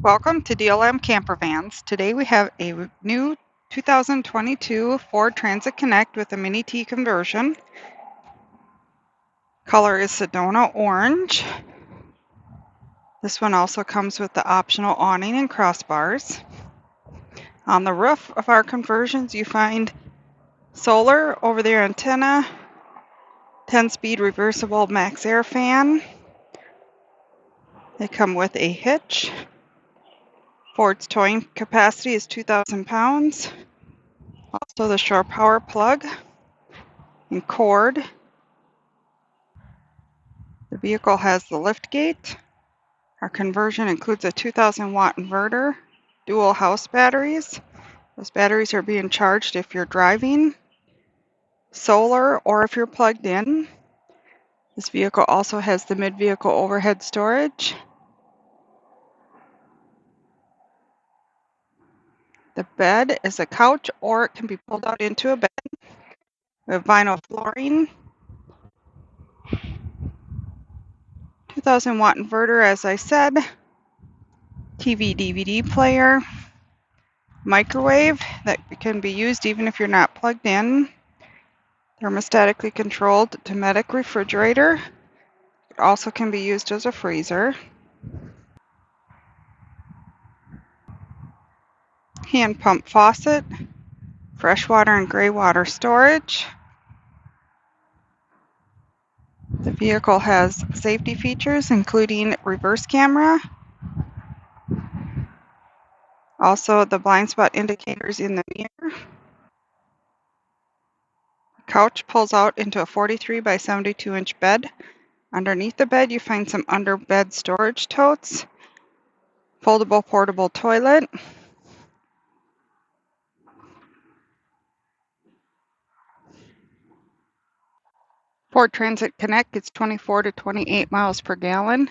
Welcome to DLM Campervans. Today we have a new 2022 Ford Transit Connect with a Mini T conversion. Color is Sedona Orange. This one also comes with the optional awning and crossbars. On the roof of our conversions you find solar over-the-air antenna, 10-speed reversible max air fan. They come with a hitch. Ford's towing capacity is 2,000 pounds. Also the shore power plug and cord. The vehicle has the lift gate. Our conversion includes a 2,000 watt inverter, dual house batteries. Those batteries are being charged if you're driving, solar, or if you're plugged in. This vehicle also has the mid-vehicle overhead storage. The bed is a couch or it can be pulled out into a bed. We have vinyl flooring. 2,000 watt inverter, as I said. TV DVD player. Microwave that can be used even if you're not plugged in. Thermostatically controlled Dometic refrigerator. It also can be used as a freezer. Hand pump faucet, freshwater and gray water storage. The vehicle has safety features including reverse camera, also the blind spot indicators in the mirror. The couch pulls out into a 43 by 72 inch bed. Underneath the bed you find some under bed storage totes, foldable portable toilet. Ford Transit Connect gets 24 to 28 miles per gallon.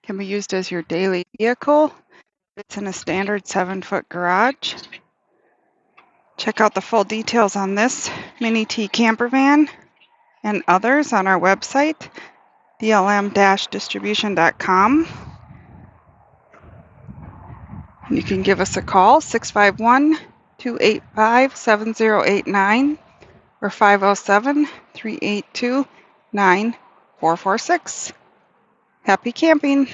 Can be used as your daily vehicle. It's in a standard 7-foot garage. Check out the full details on this Mini T campervan and others on our website, DLM-Distribution.com. You can give us a call, 651-285-7089 or 507-382-9446. Happy camping!